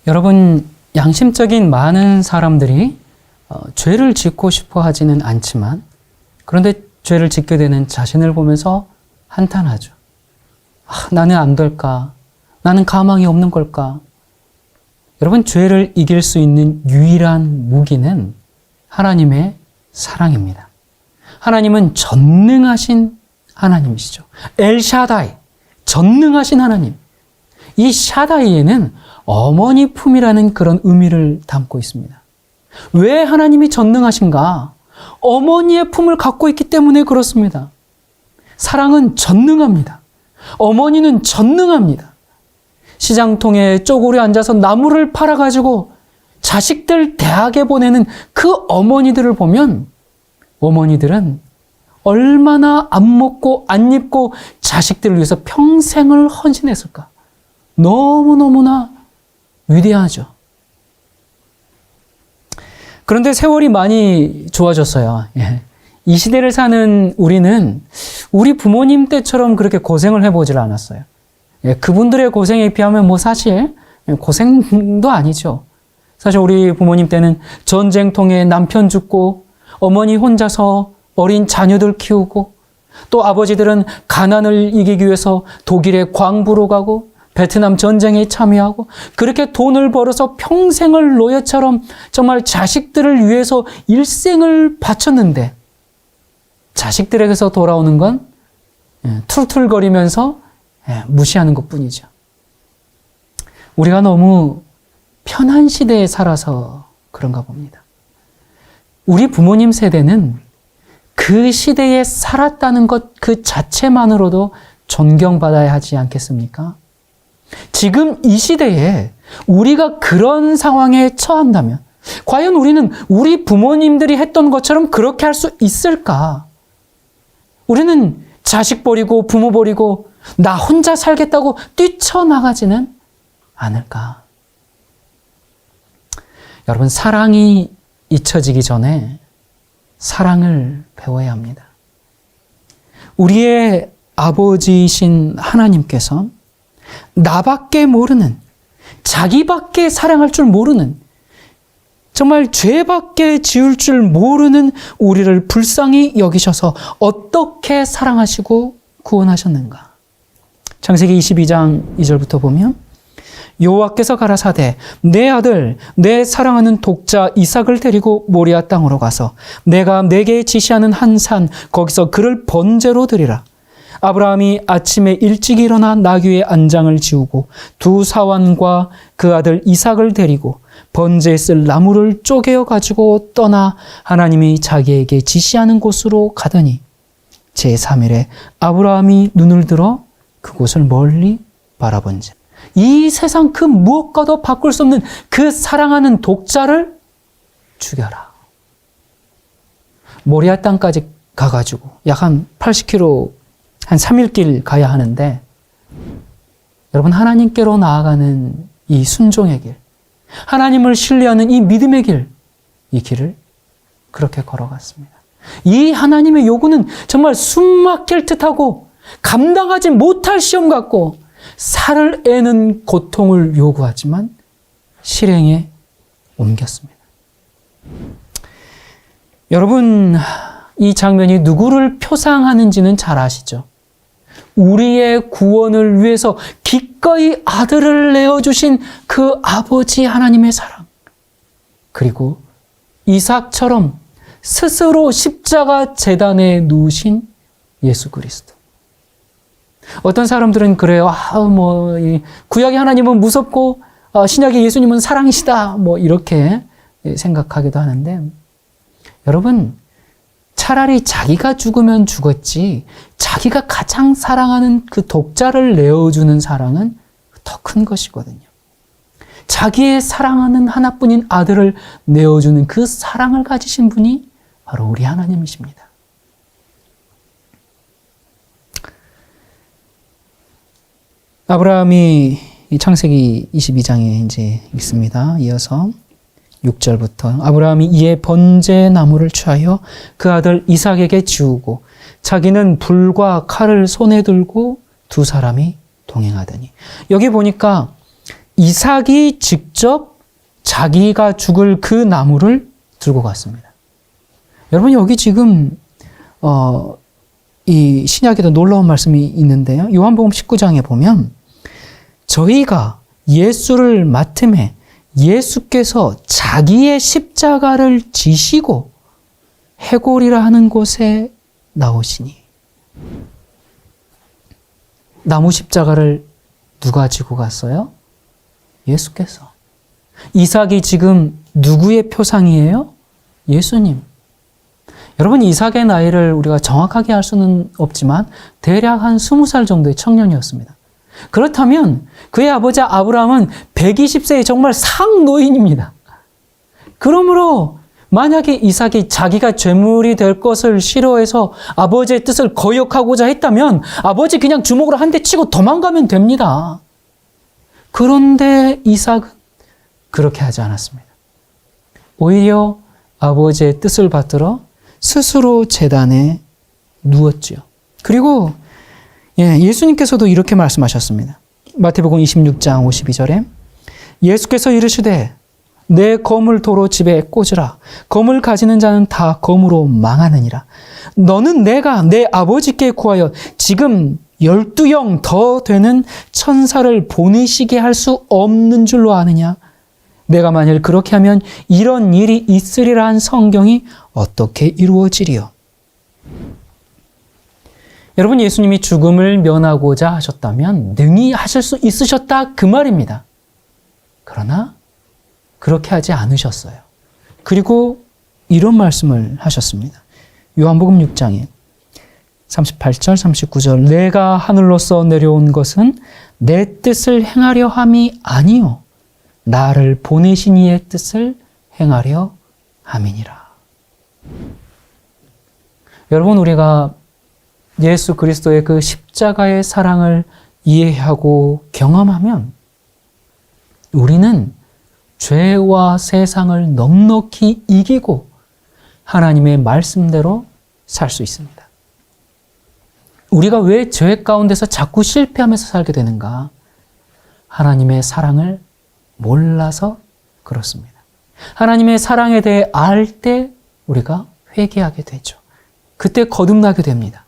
여러분, 양심적인 많은 사람들이 죄를 짓고 싶어 하지는 않지만, 그런데 죄를 짓게 되는 자신을 보면서 한탄하죠. 나는 안 될까? 나는 가망이 없는 걸까? 여러분, 죄를 이길 수 있는 유일한 무기는 하나님의 사랑입니다. 하나님은 전능하신 하나님이시죠. 엘샤다이, 전능하신 하나님. 이 샤다이에는 어머니 품이라는 그런 의미를 담고 있습니다. 왜 하나님이 전능하신가? 어머니의 품을 갖고 있기 때문에 그렇습니다. 사랑은 전능합니다. 어머니는 전능합니다. 시장통에 쪼그려 앉아서 나무를 팔아가지고 자식들 대학에 보내는 그 어머니들을 보면 어머니들은 얼마나 안 먹고 안 입고 자식들을 위해서 평생을 헌신했을까? 너무너무나 위대하죠. 그런데 세월이 많이 좋아졌어요. 이 시대를 사는 우리는 우리 부모님 때처럼 그렇게 고생을 해보질 않았어요. 그분들의 고생에 비하면 사실 고생도 아니죠. 사실 우리 부모님 때는 전쟁통에 남편 죽고 어머니 혼자서 어린 자녀들 키우고 또 아버지들은 가난을 이기기 위해서 독일에 광부로 가고 베트남 전쟁에 참여하고 그렇게 돈을 벌어서 평생을 노예처럼 정말 자식들을 위해서 일생을 바쳤는데 자식들에게서 돌아오는 건 툴툴거리면서 무시하는 것뿐이죠. 우리가 너무 편한 시대에 살아서 그런가 봅니다. 우리 부모님 세대는 그 시대에 살았다는 것 그 자체만으로도 존경받아야 하지 않겠습니까? 지금 이 시대에 우리가 그런 상황에 처한다면 과연 우리는 우리 부모님들이 했던 것처럼 그렇게 할 수 있을까? 우리는 자식 버리고 부모 버리고 나 혼자 살겠다고 뛰쳐나가지는 않을까? 여러분, 사랑이 잊혀지기 전에 사랑을 배워야 합니다. 우리의 아버지이신 하나님께서 나밖에 모르는, 자기밖에 사랑할 줄 모르는, 정말 죄밖에 지을 줄 모르는 우리를 불쌍히 여기셔서 어떻게 사랑하시고 구원하셨는가? 창세기 22장 2절부터 보면 여호와께서 가라사대 내 아들 내 사랑하는 독자 이삭을 데리고 모리아 땅으로 가서 내가 내게 지시하는 한 산 거기서 그를 번제로 드리라. 아브라함이 아침에 일찍 일어나 나귀의 안장을 지우고 두 사환과 그 아들 이삭을 데리고 번제에 쓸 나무를 쪼개어 가지고 떠나 하나님이 자기에게 지시하는 곳으로 가더니 제3일에 아브라함이 눈을 들어 그곳을 멀리 바라본즉 이 세상 그 무엇과도 바꿀 수 없는 그 사랑하는 독자를 죽여라. 모리아 땅까지 가가지고 약 한 80km 한 3일 길 가야 하는데 여러분, 하나님께로 나아가는 이 순종의 길, 하나님을 신뢰하는 이 믿음의 길, 이 길을 그렇게 걸어갔습니다. 이 하나님의 요구는 정말 숨막힐 듯하고 감당하지 못할 시험 같고 살을 애는 고통을 요구하지만 실행에 옮겼습니다. 여러분, 이 장면이 누구를 표상하는지는 잘 아시죠? 우리의 구원을 위해서 기꺼이 아들을 내어주신 그 아버지 하나님의 사랑, 그리고 이삭처럼 스스로 십자가 제단에 누우신 예수 그리스도. 어떤 사람들은 그래요. 구약의 하나님은 무섭고 신약의 예수님은 사랑이시다. 이렇게 생각하기도 하는데, 여러분, 차라리 자기가 죽으면 죽었지 자기가 가장 사랑하는 그 독자를 내어주는 사랑은 더 큰 것이거든요. 자기의 사랑하는 하나뿐인 아들을 내어주는 그 사랑을 가지신 분이 바로 우리 하나님이십니다. 아브라함이 창세기 22장에 이제 읽습니다. 이어서 6절부터 아브라함이 이에 번제 나무를 취하여 그 아들 이삭에게 지우고 자기는 불과 칼을 손에 들고 두 사람이 동행하더니, 여기 보니까 이삭이 직접 자기가 죽을 그 나무를 들고 갔습니다. 여러분, 여기 지금 이 신약에도 놀라운 말씀이 있는데요. 요한복음 19장에 보면 저희가 예수를 맡음에 예수께서 자기의 십자가를 지시고 해골이라 하는 곳에 나오시니, 나무 십자가를 누가 지고 갔어요? 예수께서. 이삭이 지금 누구의 표상이에요? 예수님. 여러분, 이삭의 나이를 우리가 정확하게 알 수는 없지만 대략 한 20살 정도의 청년이었습니다. 그렇다면 그의 아버지 아브라함은 120세의 정말 상노인입니다. 그러므로 만약에 이삭이 자기가 죄물이 될 것을 싫어해서 아버지의 뜻을 거역하고자 했다면 아버지 그냥 주먹으로 한 대 치고 도망가면 됩니다. 그런데 이삭은 그렇게 하지 않았습니다. 오히려 아버지의 뜻을 받들어 스스로 제단에 누웠지요. 그리고 예수님께서도 이렇게 말씀하셨습니다. 마태복음 26장 52절에 예수께서 이르시되 내 검을 도로 집에 꽂으라. 검을 가지는 자는 다 검으로 망하느니라. 너는 내가 내 아버지께 구하여 지금 12영 더 되는 천사를 보내시게 할 수 없는 줄로 아느냐? 내가 만일 그렇게 하면 이런 일이 있으리라 한 성경이 어떻게 이루어지리요? 여러분, 예수님이 죽음을 면하고자 하셨다면 능히 하실 수 있으셨다, 그 말입니다. 그러나 그렇게 하지 않으셨어요. 그리고 이런 말씀을 하셨습니다. 요한복음 6장에 38절, 39절 내가 하늘로서 내려온 것은 내 뜻을 행하려 함이 아니요 나를 보내신 이의 뜻을 행하려 함이니라. 여러분, 우리가 예수 그리스도의 그 십자가의 사랑을 이해하고 경험하면 우리는 죄와 세상을 넉넉히 이기고 하나님의 말씀대로 살 수 있습니다. 우리가 왜 죄 가운데서 자꾸 실패하면서 살게 되는가? 하나님의 사랑을 몰라서 그렇습니다. 하나님의 사랑에 대해 알 때 우리가 회개하게 되죠. 그때 거듭나게 됩니다.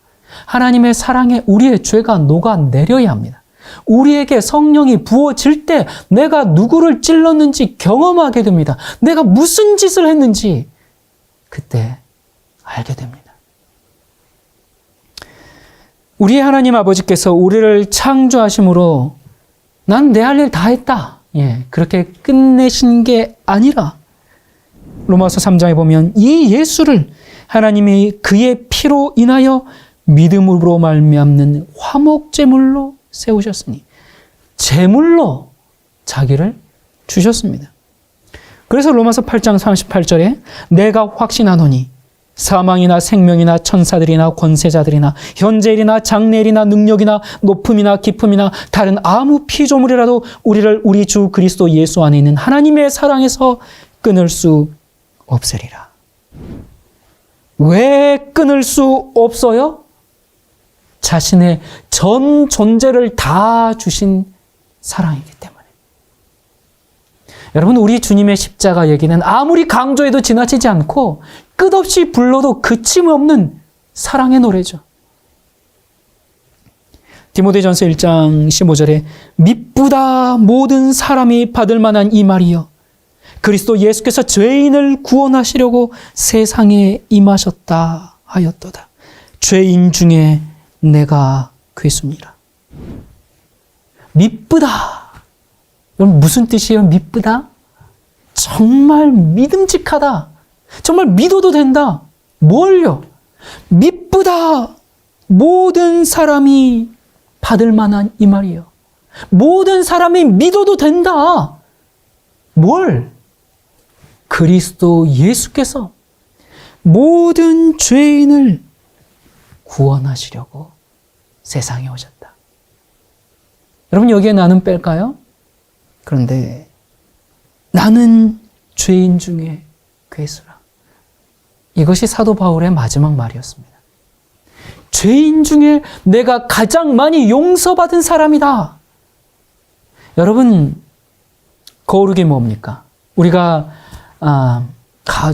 하나님의 사랑에 우리의 죄가 녹아내려야 합니다. 우리에게 성령이 부어질 때 내가 누구를 찔렀는지 경험하게 됩니다. 내가 무슨 짓을 했는지 그때 알게 됩니다. 우리의 하나님 아버지께서 우리를 창조하심으로 난 내 할 일 다 했다. 그렇게 끝내신 게 아니라 로마서 3장에 보면 이 예수를 하나님이 그의 피로 인하여 믿음으로 말미암는 화목제물로 세우셨으니 제물로 자기를 주셨습니다. 그래서 로마서 8장 38절에 내가 확신하노니 사망이나 생명이나 천사들이나 권세자들이나 현재일이나 장래일이나 능력이나 높음이나 깊음이나 다른 아무 피조물이라도 우리를 우리 주 그리스도 예수 안에 있는 하나님의 사랑에서 끊을 수 없으리라. 왜 끊을 수 없어요? 자신의 전 존재를 다 주신 사랑이기 때문에. 여러분, 우리 주님의 십자가 얘기는 아무리 강조해도 지나치지 않고 끝없이 불러도 그침없는 사랑의 노래죠. 디모데전서 1장 15절에 미쁘다 모든 사람이 받을 만한 이 말이여 그리스도 예수께서 죄인을 구원하시려고 세상에 임하셨다 하였도다. 죄인 중에 내가 괴수니라. 미쁘다. 여러분, 무슨 뜻이에요? 미쁘다? 정말 믿음직하다. 정말 믿어도 된다. 뭘요? 미쁘다. 모든 사람이 받을 만한 이 말이에요. 모든 사람이 믿어도 된다. 뭘? 그리스도 예수께서 모든 죄인을 구원하시려고 세상에 오셨다. 여러분, 여기에 나는 뺄까요? 그런데 나는 죄인 중에 괴수라. 이것이 사도 바울의 마지막 말이었습니다. 죄인 중에 내가 가장 많이 용서받은 사람이다. 여러분, 거룩이 뭡니까? 우리가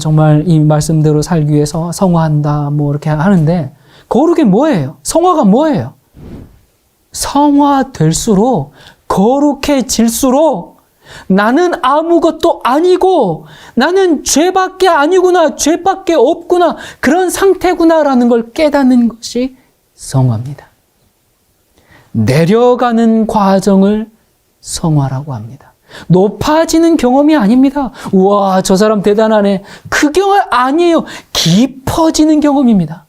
정말 이 말씀대로 살기 위해서 성화한다 뭐 이렇게 하는데 거룩이 뭐예요? 성화가 뭐예요? 성화될수록 거룩해질수록 나는 아무것도 아니고 나는 죄밖에 아니구나, 죄밖에 없구나, 그런 상태구나라는 걸 깨닫는 것이 성화입니다. 내려가는 과정을 성화라고 합니다. 높아지는 경험이 아닙니다. 우와, 저 사람 대단하네. 그 경험 아니에요. 깊어지는 경험입니다.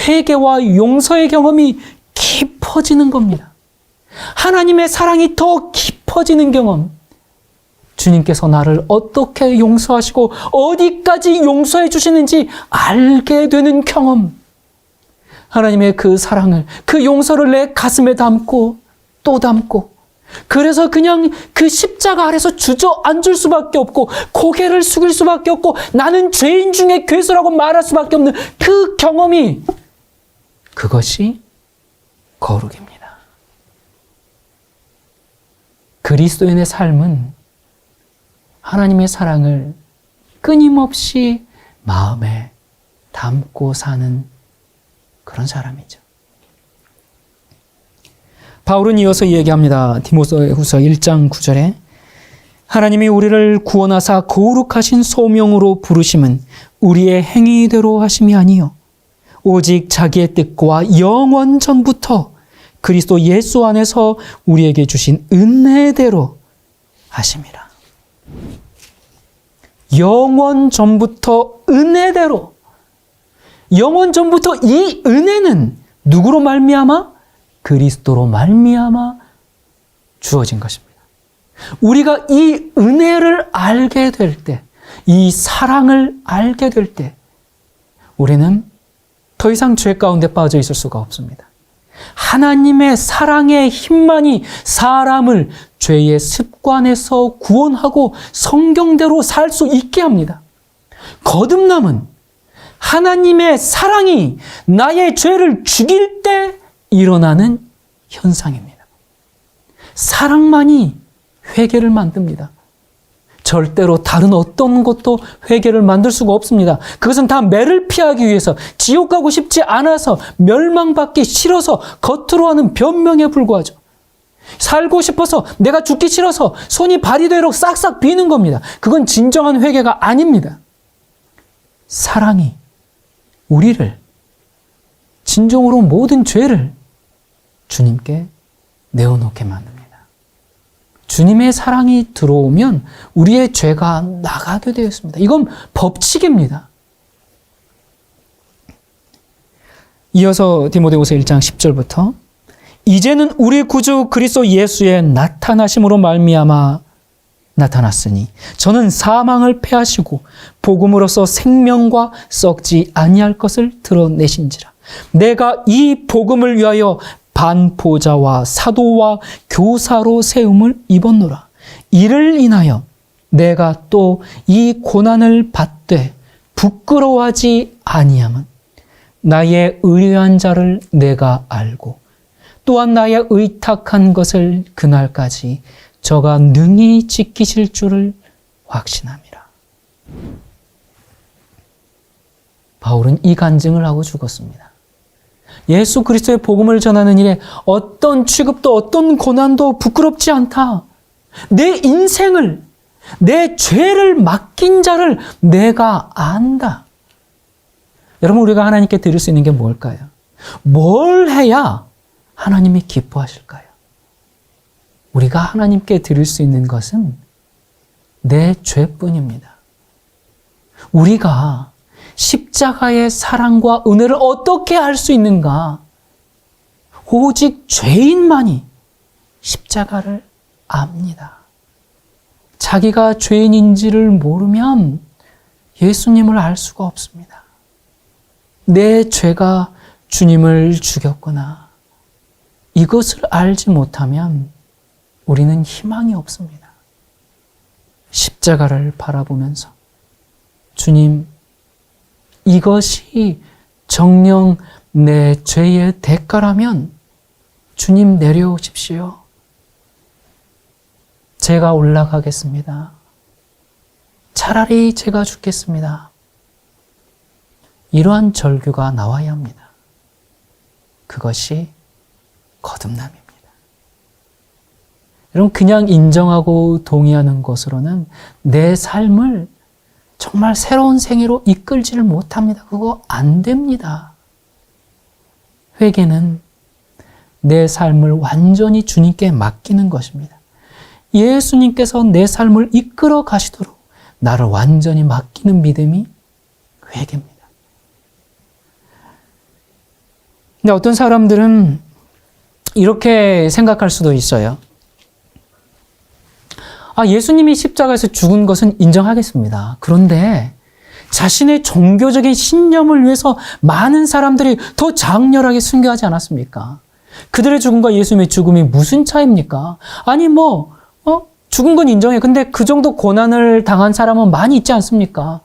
회개와 용서의 경험이 깊어지는 겁니다. 하나님의 사랑이 더 깊어지는 경험. 주님께서 나를 어떻게 용서하시고 어디까지 용서해 주시는지 알게 되는 경험. 하나님의 그 사랑을, 그 용서를 내 가슴에 담고 또 담고, 그래서 그냥 그 십자가 아래서 주저앉을 수밖에 없고 고개를 숙일 수밖에 없고 나는 죄인 중에 괴수라고 말할 수밖에 없는 그 경험이, 그것이 거룩입니다. 그리스도인의 삶은 하나님의 사랑을 끊임없이 마음에 담고 사는 그런 사람이죠. 바울은 이어서 얘기합니다. 디모데후서 1장 9절에 하나님이 우리를 구원하사 거룩하신 소명으로 부르심은 우리의 행위대로 하심이 아니요 오직 자기의 뜻과 영원 전부터 그리스도 예수 안에서 우리에게 주신 은혜대로 하심이라. 영원 전부터 은혜대로. 영원 전부터 이 은혜는 누구로 말미암아? 그리스도로 말미암아 주어진 것입니다. 우리가 이 은혜를 알게 될 때, 이 사랑을 알게 될 때 우리는 더 이상 죄 가운데 빠져 있을 수가 없습니다. 하나님의 사랑의 힘만이 사람을 죄의 습관에서 구원하고 성경대로 살 수 있게 합니다. 거듭남은 하나님의 사랑이 나의 죄를 죽일 때 일어나는 현상입니다. 사랑만이 회개를 만듭니다. 절대로 다른 어떤 것도 회개를 만들 수가 없습니다. 그것은 다 매를 피하기 위해서, 지옥 가고 싶지 않아서, 멸망받기 싫어서 겉으로 하는 변명에 불과하죠. 살고 싶어서, 내가 죽기 싫어서 손이 발이 되도록 싹싹 비는 겁니다. 그건 진정한 회개가 아닙니다. 사랑이 우리를 진정으로 모든 죄를 주님께 내어놓게 만듭니다. 주님의 사랑이 들어오면 우리의 죄가 나가게 되어 있습니다. 이건 법칙입니다. 이어서 디모데후서 1장 10절부터 이제는 우리 구주 그리스도 예수의 나타나심으로 말미암아 나타났으니 저는 사망을 패하시고 복음으로써 생명과 썩지 아니할 것을 드러내신지라. 내가 이 복음을 위하여 반포자와 사도와 교사로 세움을 입었노라. 이를 인하여 내가 또 이 고난을 받되 부끄러워하지 아니함은 나의 의뢰한 자를 내가 알고 또한 나의 의탁한 것을 그날까지 저가 능히 지키실 줄을 확신함이라. 바울은 이 간증을 하고 죽었습니다. 예수 그리스도의 복음을 전하는 일에 어떤 취급도 어떤 고난도 부끄럽지 않다. 내 인생을, 내 죄를 맡긴 자를 내가 안다. 여러분, 우리가 하나님께 드릴 수 있는 게 뭘까요? 뭘 해야 하나님이 기뻐하실까요? 우리가 하나님께 드릴 수 있는 것은 내 죄뿐입니다. 우리가 십자가의 사랑과 은혜를 어떻게 할 수 있는가? 오직 죄인만이 십자가를 압니다. 자기가 죄인인지를 모르면 예수님을 알 수가 없습니다. 내 죄가 주님을 죽였구나. 이것을 알지 못하면 우리는 희망이 없습니다. 십자가를 바라보면서 주님, 이것이 정녕 내 죄의 대가라면 주님 내려오십시오. 제가 올라가겠습니다. 차라리 제가 죽겠습니다. 이러한 절규가 나와야 합니다. 그것이 거듭남입니다. 여러분, 그냥 인정하고 동의하는 것으로는 내 삶을 정말 새로운 생애로 이끌지를 못합니다. 그거 안 됩니다. 회개는 내 삶을 완전히 주님께 맡기는 것입니다. 예수님께서 내 삶을 이끌어 가시도록 나를 완전히 맡기는 믿음이 회개입니다. 근데 어떤 사람들은 이렇게 생각할 수도 있어요. 예수님이 십자가에서 죽은 것은 인정하겠습니다. 그런데 자신의 종교적인 신념을 위해서 많은 사람들이 더 장렬하게 순교하지 않았습니까? 그들의 죽음과 예수님의 죽음이 무슨 차이입니까? 아니 죽은 건 인정해. 근데 그 정도 고난을 당한 사람은 많이 있지 않습니까?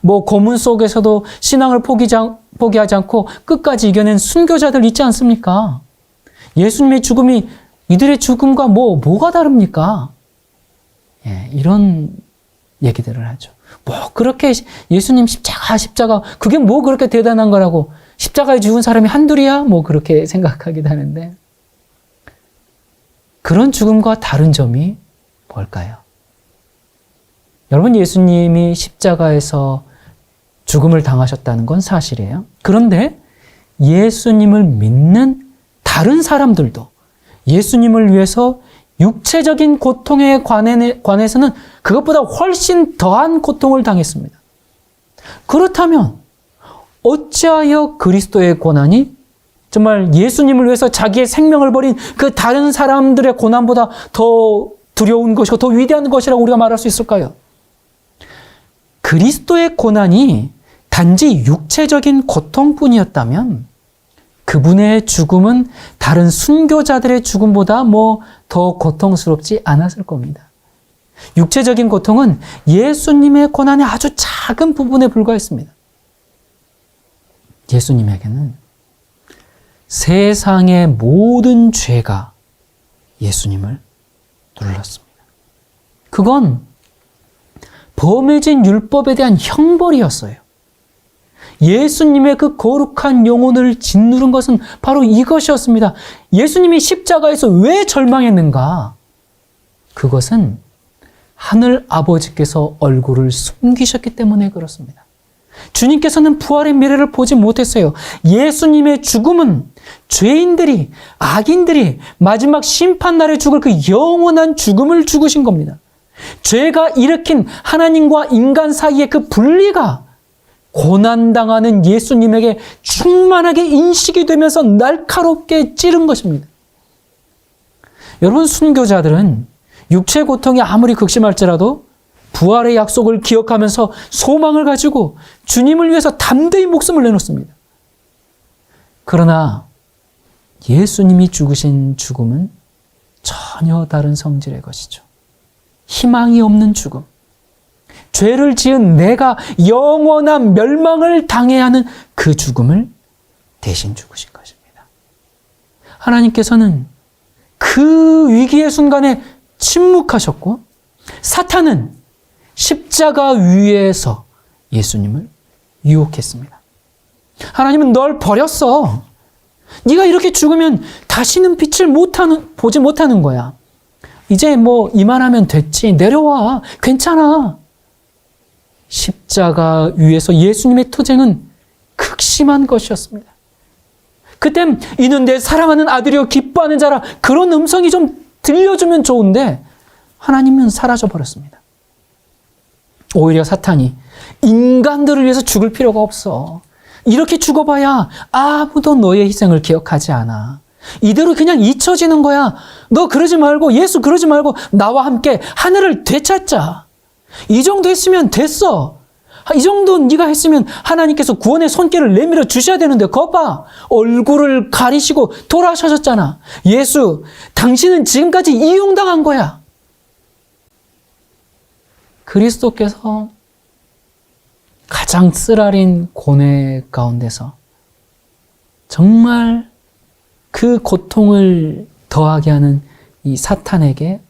고문 속에서도 신앙을 포기하지 않고 끝까지 이겨낸 순교자들 있지 않습니까? 예수님의 죽음이 이들의 죽음과 뭐가 다릅니까? 이런 얘기들을 하죠. 그렇게 예수님 십자가, 그게 그렇게 대단한 거라고. 십자가에 죽은 사람이 한둘이야? 그렇게 생각하기도 하는데. 그런 죽음과 다른 점이 뭘까요? 여러분, 예수님이 십자가에서 죽음을 당하셨다는 건 사실이에요. 그런데 예수님을 믿는 다른 사람들도 예수님을 위해서 육체적인 고통에 관해서는 그것보다 훨씬 더한 고통을 당했습니다. 그렇다면 어찌하여 그리스도의 고난이 정말 예수님을 위해서 자기의 생명을 버린 그 다른 사람들의 고난보다 더 두려운 것이고 더 위대한 것이라고 우리가 말할 수 있을까요? 그리스도의 고난이 단지 육체적인 고통뿐이었다면 그분의 죽음은 다른 순교자들의 죽음보다 더 고통스럽지 않았을 겁니다. 육체적인 고통은 예수님의 고난의 아주 작은 부분에 불과했습니다. 예수님에게는 세상의 모든 죄가 예수님을 눌렀습니다. 그건 범해진 율법에 대한 형벌이었어요. 예수님의 그 거룩한 영혼을 짓누른 것은 바로 이것이었습니다. 예수님이 십자가에서 왜 절망했는가? 그것은 하늘 아버지께서 얼굴을 숨기셨기 때문에 그렇습니다. 주님께서는 부활의 미래를 보지 못했어요. 예수님의 죽음은 죄인들이, 악인들이 마지막 심판날에 죽을 그 영원한 죽음을 죽으신 겁니다. 죄가 일으킨 하나님과 인간 사이의 그 분리가 고난당하는 예수님에게 충만하게 인식이 되면서 날카롭게 찌른 것입니다. 여러분, 순교자들은 육체 고통이 아무리 극심할지라도 부활의 약속을 기억하면서 소망을 가지고 주님을 위해서 담대히 목숨을 내놓습니다. 그러나 예수님이 죽으신 죽음은 전혀 다른 성질의 것이죠. 희망이 없는 죽음. 죄를 지은 내가 영원한 멸망을 당해야 하는 그 죽음을 대신 죽으신 것입니다. 하나님께서는 그 위기의 순간에 침묵하셨고 사탄은 십자가 위에서 예수님을 유혹했습니다. 하나님은 널 버렸어. 네가 이렇게 죽으면 다시는 빛을 보지 못하는 거야. 이제 이만하면 됐지. 내려와. 괜찮아. 십자가 위에서 예수님의 투쟁은 극심한 것이었습니다. 그땐 이는 내 사랑하는 아들이여 기뻐하는 자라 그런 음성이 좀 들려주면 좋은데 하나님은 사라져버렸습니다. 오히려 사탄이 인간들을 위해서 죽을 필요가 없어. 이렇게 죽어봐야 아무도 너의 희생을 기억하지 않아. 이대로 그냥 잊혀지는 거야. 너 그러지 말고 예수 그러지 말고 나와 함께 하늘을 되찾자. 이 정도 했으면 됐어. 이 정도 네가 했으면 하나님께서 구원의 손길을 내밀어 주셔야 되는데 거 봐. 얼굴을 가리시고 돌아서셨잖아. 예수, 당신은 지금까지 이용당한 거야. 그리스도께서 가장 쓰라린 고뇌 가운데서 정말 그 고통을 더하게 하는 이 사탄에게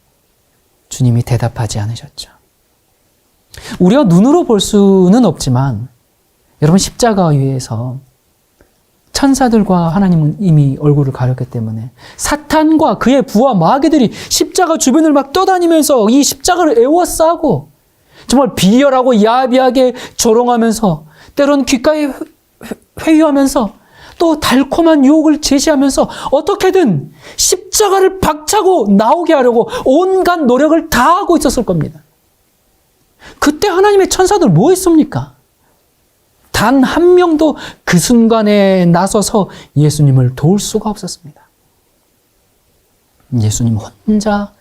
주님이 대답하지 않으셨죠. 우리가 눈으로 볼 수는 없지만 여러분, 십자가 위에서 천사들과 하나님은 이미 얼굴을 가렸기 때문에 사탄과 그의 부하 마귀들이 십자가 주변을 막 떠다니면서 이 십자가를 에워싸고 정말 비열하고 야비하게 조롱하면서 때론 귓가에 회유하면서 또 달콤한 유혹을 제시하면서 어떻게든 십자가를 박차고 나오게 하려고 온갖 노력을 다하고 있었을 겁니다. 그때 하나님의 천사들 뭐 했습니까? 단 한 명도 그 순간에 나서서 예수님을 도울 수가 없었습니다. 예수님 혼자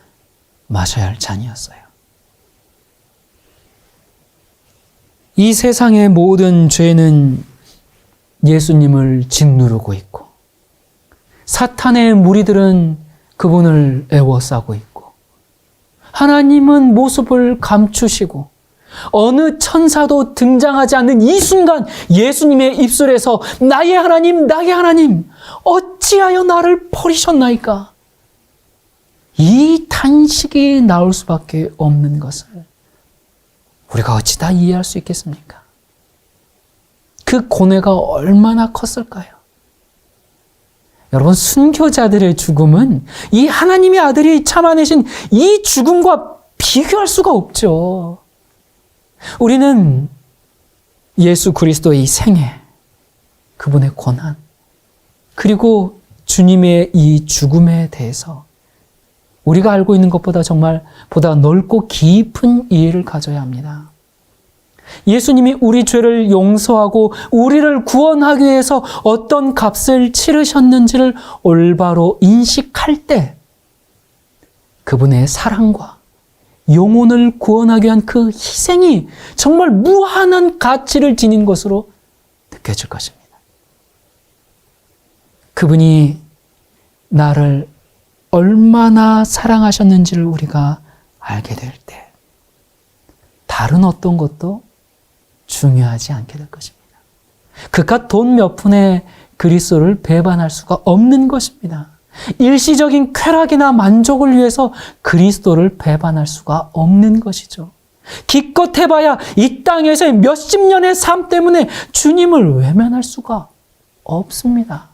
마셔야 할 잔이었어요. 이 세상의 모든 죄는 예수님을 짓누르고 있고 사탄의 무리들은 그분을 애워싸고 있고 하나님은 모습을 감추시고 어느 천사도 등장하지 않는 이 순간 예수님의 입술에서 나의 하나님, 나의 하나님, 어찌하여 나를 버리셨나이까? 이 탄식이 나올 수밖에 없는 것을 우리가 어찌 다 이해할 수 있겠습니까? 그 고뇌가 얼마나 컸을까요? 여러분, 순교자들의 죽음은 이 하나님의 아들이 참아내신 이 죽음과 비교할 수가 없죠. 우리는 예수 그리스도의 생애, 그분의 고난, 그리고 주님의 이 죽음에 대해서 우리가 알고 있는 것보다 정말 보다 넓고 깊은 이해를 가져야 합니다. 예수님이 우리 죄를 용서하고 우리를 구원하기 위해서 어떤 값을 치르셨는지를 올바로 인식할 때 그분의 사랑과 영혼을 구원하기 위한 그 희생이 정말 무한한 가치를 지닌 것으로 느껴질 것입니다. 그분이 나를 얼마나 사랑하셨는지를 우리가 알게 될 때 다른 어떤 것도 중요하지 않게 될 것입니다. 그깟 돈 몇 푼에 그리스도를 배반할 수가 없는 것입니다. 일시적인 쾌락이나 만족을 위해서 그리스도를 배반할 수가 없는 것이죠. 기껏 해봐야 이 땅에서의 몇십 년의 삶 때문에 주님을 외면할 수가 없습니다.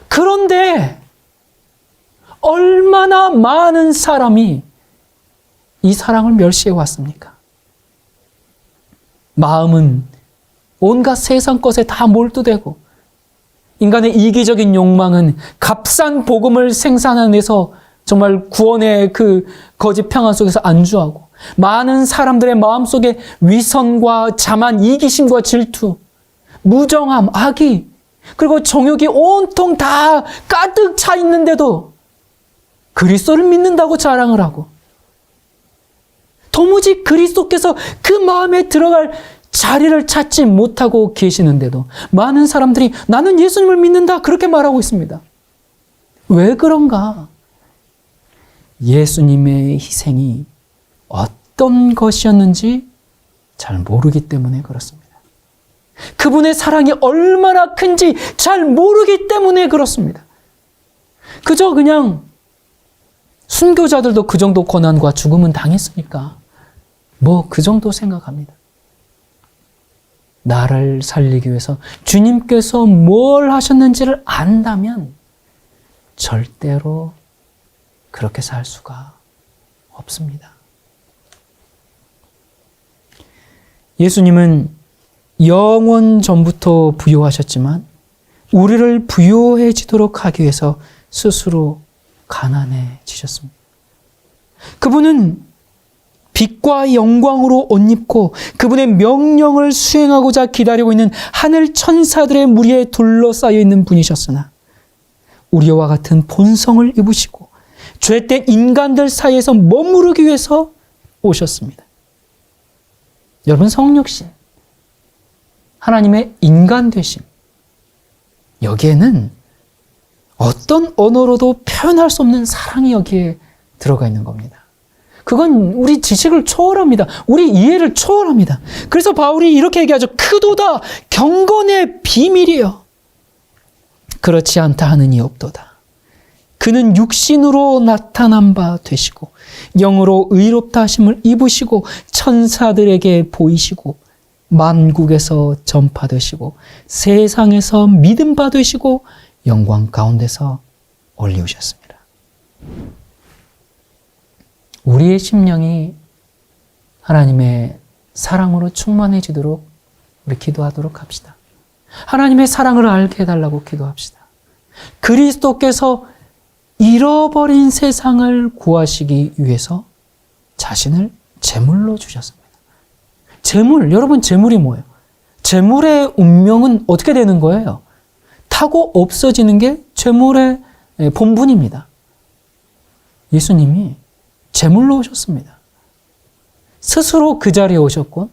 그런데 얼마나 많은 사람이 이 사랑을 멸시해 왔습니까? 마음은 온갖 세상 것에 다 몰두되고 인간의 이기적인 욕망은 값싼 복음을 생산해내서 정말 구원의 그 거짓 평안 속에서 안주하고 많은 사람들의 마음속에 위선과 자만, 이기심과 질투, 무정함, 악의, 그리고 정욕이 온통 다 가득 차 있는데도 그리스도를 믿는다고 자랑을 하고 도무지 그리스도께서 그 마음에 들어갈 자리를 찾지 못하고 계시는데도 많은 사람들이 나는 예수님을 믿는다 그렇게 말하고 있습니다. 왜 그런가? 예수님의 희생이 어떤 것이었는지 잘 모르기 때문에 그렇습니다. 그분의 사랑이 얼마나 큰지 잘 모르기 때문에 그렇습니다. 그저 그냥 순교자들도 그 정도 고난과 죽음은 당했으니까 뭐 그 정도 생각합니다. 나를 살리기 위해서 주님께서 뭘 하셨는지를 안다면 절대로 그렇게 살 수가 없습니다. 예수님은 영원 전부터 부요하셨지만 우리를 부요해지도록 하기 위해서 스스로 가난해지셨습니다. 그분은 빛과 영광으로 옷 입고 그분의 명령을 수행하고자 기다리고 있는 하늘 천사들의 무리에 둘러싸여 있는 분이셨으나 우리와 같은 본성을 입으시고 죄된 인간들 사이에서 머무르기 위해서 오셨습니다. 여러분, 성육신, 하나님의 인간 되심, 여기에는 어떤 언어로도 표현할 수 없는 사랑이 여기에 들어가 있는 겁니다. 그건 우리 지식을 초월합니다. 우리 이해를 초월합니다. 그래서 바울이 이렇게 얘기하죠. 크도다 경건의 비밀이요 그렇지 않다 하느니 없도다. 그는 육신으로 나타난 바 되시고 영으로 의롭다 하심을 입으시고 천사들에게 보이시고 만국에서 전파되시고 세상에서 믿음 받으시고 영광 가운데서 올리우셨습니다. 우리의 심령이 하나님의 사랑으로 충만해지도록 우리 기도하도록 합시다. 하나님의 사랑을 알게 해달라고 기도합시다. 그리스도께서 잃어버린 세상을 구하시기 위해서 자신을 제물로 주셨습니다. 제물, 여러분 제물이 뭐예요? 제물의 운명은 어떻게 되는 거예요? 타고 없어지는 게 제물의 본분입니다. 예수님이 제물로 오셨습니다. 스스로 그 자리에 오셨고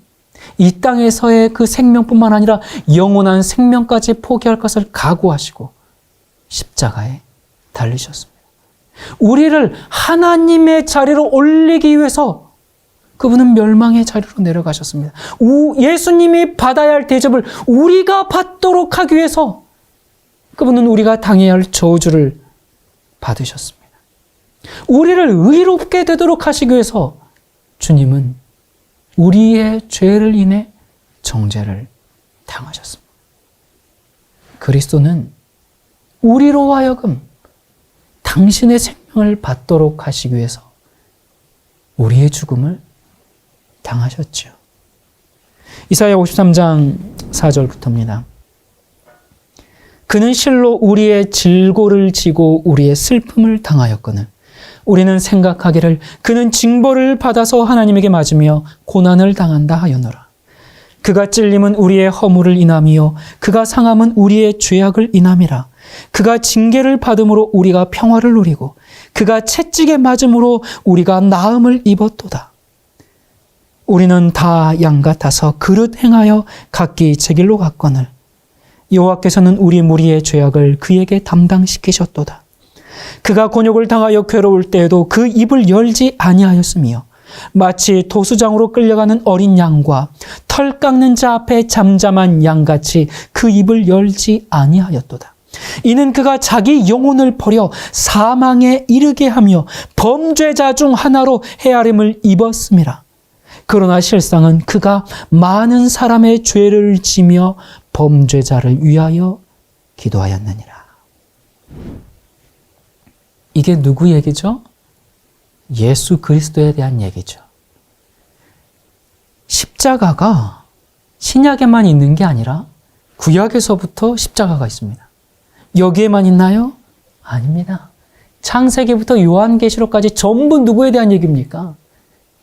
이 땅에서의 그 생명뿐만 아니라 영원한 생명까지 포기할 것을 각오하시고 십자가에 달리셨습니다. 우리를 하나님의 자리로 올리기 위해서 그분은 멸망의 자리로 내려가셨습니다. 예수님이 받아야 할 대접을 우리가 받도록 하기 위해서 그분은 우리가 당해야 할 저주를 받으셨습니다. 우리를 의롭게 되도록 하시기 위해서 주님은 우리의 죄를 인해 정죄를 당하셨습니다. 그리스도는 우리로 하여금 당신의 생명을 받도록 하시기 위해서 우리의 죽음을 당하셨죠. 이사야 53장 4절부터입니다. 그는 실로 우리의 질고를 지고 우리의 슬픔을 당하였거늘 우리는 생각하기를 그는 징벌을 받아서 하나님에게 맞으며 고난을 당한다 하였노라. 그가 찔림은 우리의 허물을 인함이요 그가 상함은 우리의 죄악을 인함이라. 그가 징계를 받음으로 우리가 평화를 누리고 그가 채찍에 맞음으로 우리가 나음을 입었도다. 우리는 다 양 같아서 그릇 행하여 각기 제 길로 갔거늘 여호와께서는 우리 무리의 죄악을 그에게 담당시키셨도다. 그가 곤욕을 당하여 괴로울 때에도 그 입을 열지 아니하였으며 마치 도수장으로 끌려가는 어린 양과 털 깎는 자 앞에 잠잠한 양같이 그 입을 열지 아니하였도다. 이는 그가 자기 영혼을 버려 사망에 이르게 하며 범죄자 중 하나로 헤아림을 입었음이라. 그러나 실상은 그가 많은 사람의 죄를 지며 범죄자를 위하여 기도하였느니라. 이게 누구 얘기죠? 예수 그리스도에 대한 얘기죠. 십자가가 신약에만 있는 게 아니라 구약에서부터 십자가가 있습니다. 여기에만 있나요? 아닙니다. 창세기부터 요한계시록까지 전부 누구에 대한 얘기입니까?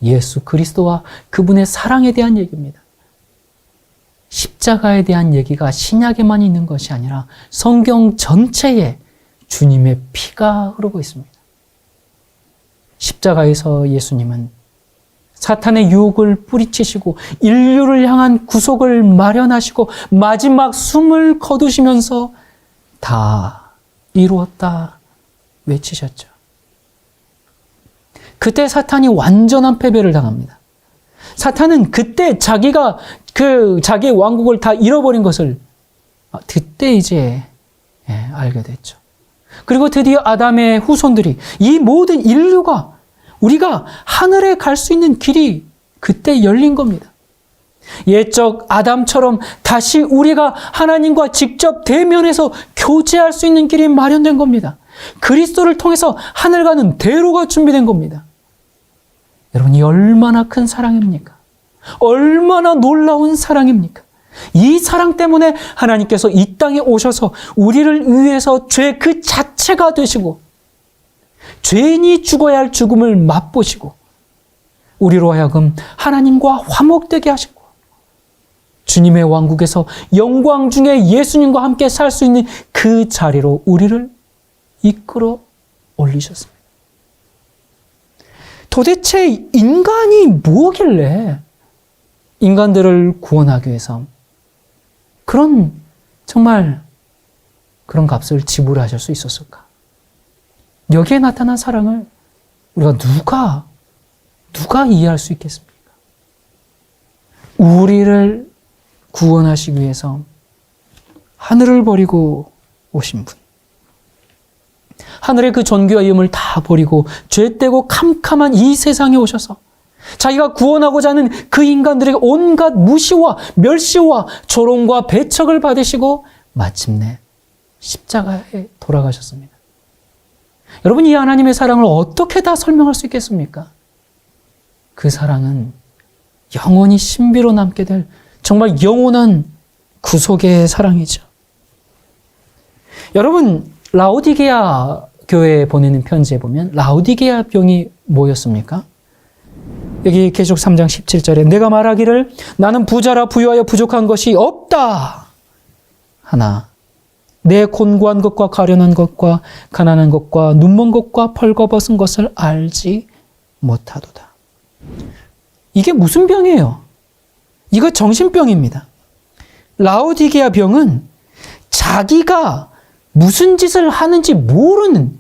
예수 그리스도와 그분의 사랑에 대한 얘기입니다. 십자가에 대한 얘기가 신약에만 있는 것이 아니라 성경 전체에 주님의 피가 흐르고 있습니다. 십자가에서 예수님은 사탄의 유혹을 뿌리치시고 인류를 향한 구속을 마련하시고 마지막 숨을 거두시면서 다 이루었다 외치셨죠. 그때 사탄이 완전한 패배를 당합니다. 사탄은 그때 자기가 자기의 왕국을 다 잃어버린 것을 그때 이제 알게 됐죠. 그리고 드디어 아담의 후손들이 이 모든 인류가 우리가 하늘에 갈 수 있는 길이 그때 열린 겁니다. 옛적 아담처럼 다시 우리가 하나님과 직접 대면해서 교제할 수 있는 길이 마련된 겁니다. 그리스도를 통해서 하늘 가는 대로가 준비된 겁니다. 여러분, 이 얼마나 큰 사랑입니까? 얼마나 놀라운 사랑입니까? 이 사랑 때문에 하나님께서 이 땅에 오셔서 우리를 위해서 죄 그 자체가 되시고 죄인이 죽어야 할 죽음을 맛보시고 우리로 하여금 하나님과 화목되게 하시고 주님의 왕국에서 영광 중에 예수님과 함께 살 수 있는 그 자리로 우리를 이끌어 올리셨습니다. 도대체 인간이 뭐길래 인간들을 구원하기 위해서 정말 그런 값을 지불하실 수 있었을까? 여기에 나타난 사랑을 우리가 누가 이해할 수 있겠습니까? 우리를 구원하시기 위해서 하늘을 버리고 오신 분. 하늘의 그 존귀와 위엄을 다 버리고 죄되고 캄캄한 이 세상에 오셔서 자기가 구원하고자 하는 그 인간들에게 온갖 무시와 멸시와 조롱과 배척을 받으시고 마침내 십자가에 돌아가셨습니다. 여러분, 이 하나님의 사랑을 어떻게 다 설명할 수 있겠습니까? 그 사랑은 영원히 신비로 남게 될 정말 영원한 구속의 사랑이죠. 여러분, 라오디게아 교회에 보내는 편지에 보면 라오디게아 병이 뭐였습니까? 여기 계시록 3장 17절에 내가 말하기를 나는 부자라 부유하여 부족한 것이 없다 하나 내 곤고한 것과 가련한 것과 가난한 것과 눈먼 것과 벌거벗은 것을 알지 못하도다. 이게 무슨 병이에요? 이거 정신병입니다. 라오디게아 병은 자기가 무슨 짓을 하는지 모르는,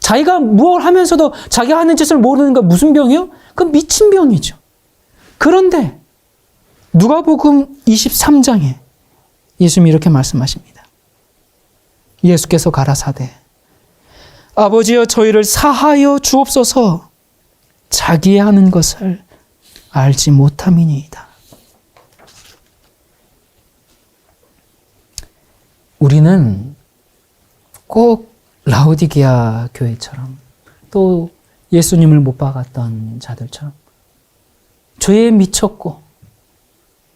자기가 무엇을 하면서도 자기가 하는 짓을 모르는 거 무슨 병이요? 그건 미친 병이죠. 그런데 누가복음 23장에 예수님이 이렇게 말씀하십니다. 예수께서 가라사대 아버지여 저희를 사하여 주옵소서 자기의 하는 것을 알지 못함이니이다. 우리는 꼭 라오디게아 교회처럼 또 예수님을 못 박았던 자들처럼 죄에 미쳤고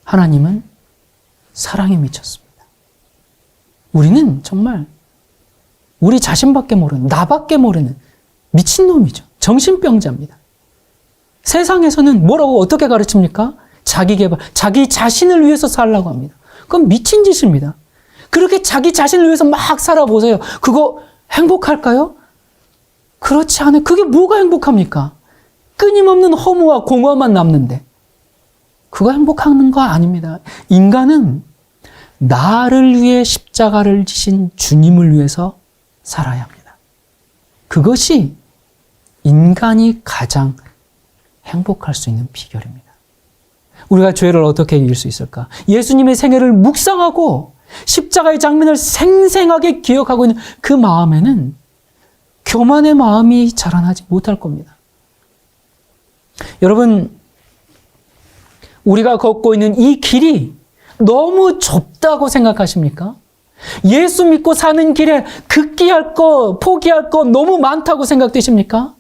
하나님은 사랑에 미쳤습니다. 우리는 정말 우리 자신밖에 모르는, 나밖에 모르는 미친놈이죠. 정신병자입니다. 세상에서는 뭐라고 어떻게 가르칩니까? 자기 개발, 자기 자신을 위해서 살라고 합니다. 그건 미친 짓입니다. 그렇게 자기 자신을 위해서 막 살아보세요. 그거 행복할까요? 그렇지 않아요. 그게 뭐가 행복합니까? 끊임없는 허무와 공허만 남는데. 그거 행복하는 거 아닙니다. 인간은 나를 위해 십자가를 지신 주님을 위해서 살아야 합니다. 그것이 인간이 가장 행복할 수 있는 비결입니다. 우리가 죄를 어떻게 이길 수 있을까? 예수님의 생애를 묵상하고 십자가의 장면을 생생하게 기억하고 있는 그 마음에는 교만의 마음이 자라나지 못할 겁니다. 여러분, 우리가 걷고 있는 이 길이 너무 좁다고 생각하십니까? 예수 믿고 사는 길에 극기할 거, 포기할 거 너무 많다고 생각되십니까?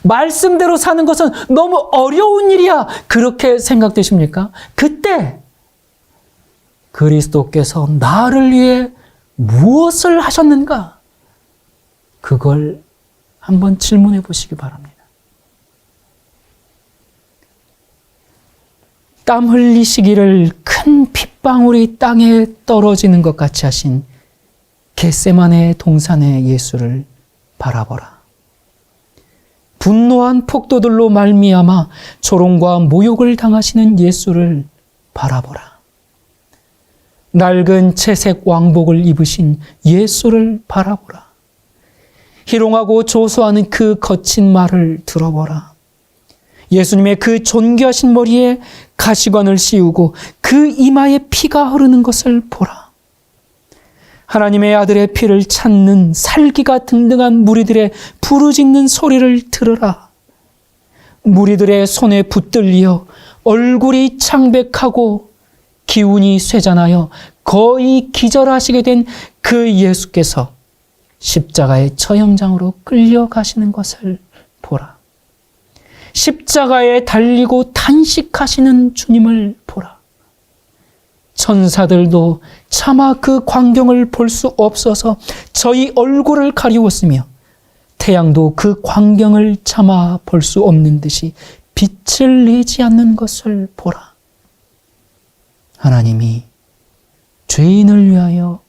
말씀대로 사는 것은 너무 어려운 일이야. 그렇게 생각되십니까? 그때 그리스도께서 나를 위해 무엇을 하셨는가? 그걸 한번 질문해 보시기 바랍니다. 땀 흘리시기를 큰 핏방울이 땅에 떨어지는 것 같이 하신 겟세마네 동산의 예수를 바라보라. 분노한 폭도들로 말미암아 조롱과 모욕을 당하시는 예수를 바라보라. 낡은 채색 왕복을 입으신 예수를 바라보라. 희롱하고 조소하는 그 거친 말을 들어보라. 예수님의 그 존귀하신 머리에 가시관을 씌우고 그 이마에 피가 흐르는 것을 보라. 하나님의 아들의 피를 찾는 살기가 등등한 무리들의 부르짖는 소리를 들으라. 무리들의 손에 붙들려 얼굴이 창백하고 기운이 쇠잔하여 거의 기절하시게 된 그 예수께서 십자가의 처형장으로 끌려가시는 것을 보라. 십자가에 달리고 탄식하시는 주님을 보라. 천사들도 차마 그 광경을 볼 수 없어서 저희 얼굴을 가리웠으며 태양도 그 광경을 차마 볼 수 없는 듯이 빛을 내지 않는 것을 보라. 하나님이 죄인을 위하여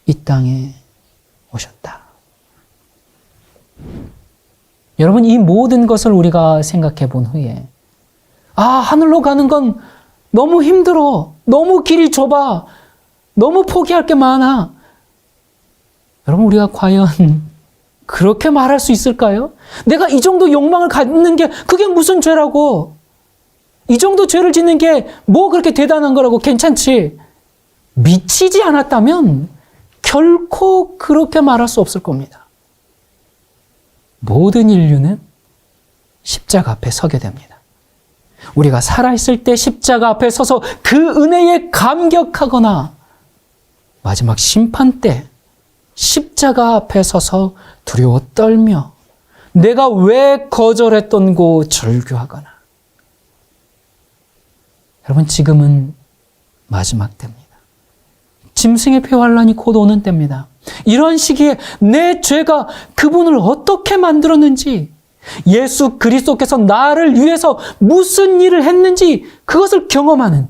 이 땅에 오셨다. 여러분, 이 모든 것을 우리가 생각해 본 후에 하늘로 가는 건 너무 힘들어. 너무 길이 좁아. 너무 포기할 게 많아. 여러분, 우리가 과연 그렇게 말할 수 있을까요? 내가 이 정도 욕망을 갖는 게 그게 무슨 죄라고. 이 정도 죄를 짓는 게 뭐 그렇게 대단한 거라고. 괜찮지. 미치지 않았다면 결코 그렇게 말할 수 없을 겁니다. 모든 인류는 십자가 앞에 서게 됩니다. 우리가 살아있을 때 십자가 앞에 서서 그 은혜에 감격하거나 마지막 심판 때 십자가 앞에 서서 두려워 떨며 내가 왜 거절했던 고 절규하거나. 여러분, 지금은 마지막 때입니다. 짐승의 폐환란이 곧 오는 때입니다. 이런 시기에 내 죄가 그분을 어떻게 만들었는지, 예수 그리스도께서 나를 위해서 무슨 일을 했는지 그것을 경험하는,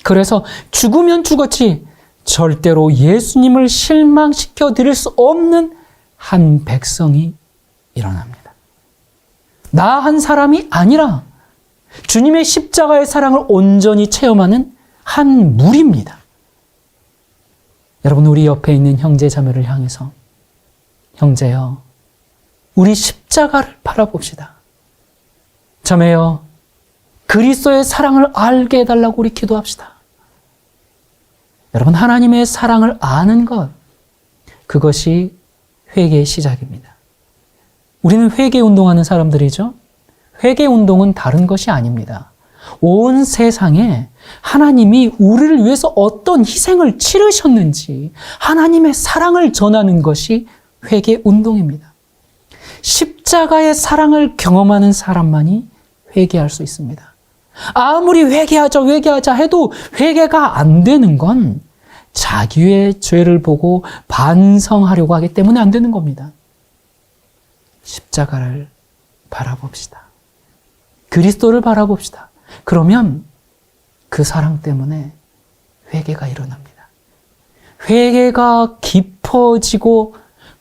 그래서 죽으면 죽었지 절대로 예수님을 실망시켜 드릴 수 없는 한 백성이 일어납니다. 나 한 사람이 아니라 주님의 십자가의 사랑을 온전히 체험하는 한 무리입니다. 여러분, 우리 옆에 있는 형제 자매를 향해서 형제여, 우리 십자가를 바라봅시다. 자매여, 그리스도의 사랑을 알게 해달라고 우리 기도합시다. 여러분, 하나님의 사랑을 아는 것, 그것이 회개의 시작입니다. 우리는 회개 운동하는 사람들이죠. 회개 운동은 다른 것이 아닙니다. 온 세상에 하나님이 우리를 위해서 어떤 희생을 치르셨는지 하나님의 사랑을 전하는 것이 회개 운동입니다. 십자가의 사랑을 경험하는 사람만이 회개할 수 있습니다. 아무리 회개하자 해도 회개가 안 되는 건 자기의 죄를 보고 반성하려고 하기 때문에 안 되는 겁니다. 십자가를 바라봅시다. 그리스도를 바라봅시다. 그러면 그 사랑 때문에 회개가 일어납니다. 회개가 깊어지고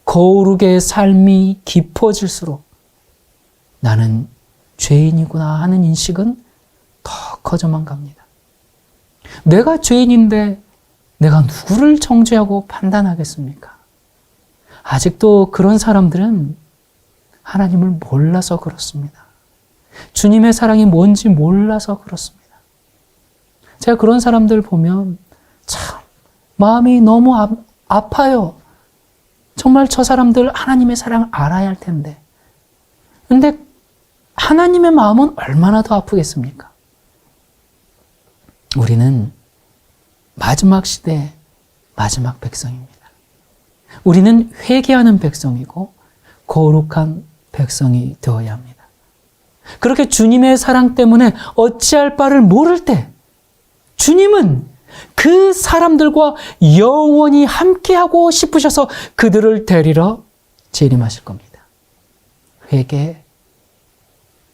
거룩의 삶이 깊어질수록 나는 죄인이구나 하는 인식은 더 커져만 갑니다. 내가 죄인인데 내가 누구를 정죄하고 판단하겠습니까? 아직도 그런 사람들은 하나님을 몰라서 그렇습니다. 주님의 사랑이 뭔지 몰라서 그렇습니다. 제가 그런 사람들 보면 참 마음이 너무 아파요. 정말 저 사람들 하나님의 사랑을 알아야 할 텐데. 근데 하나님의 마음은 얼마나 더 아프겠습니까? 우리는 마지막 시대의 마지막 백성입니다. 우리는 회개하는 백성이고 거룩한 백성이 되어야 합니다. 그렇게 주님의 사랑 때문에 어찌할 바를 모를 때 주님은 그 사람들과 영원히 함께하고 싶으셔서 그들을 데리러 재림하실 겁니다. 회개,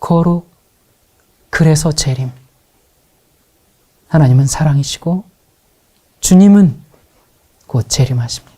거룩, 그래서 재림. 하나님은 사랑이시고 주님은 곧 재림하십니다.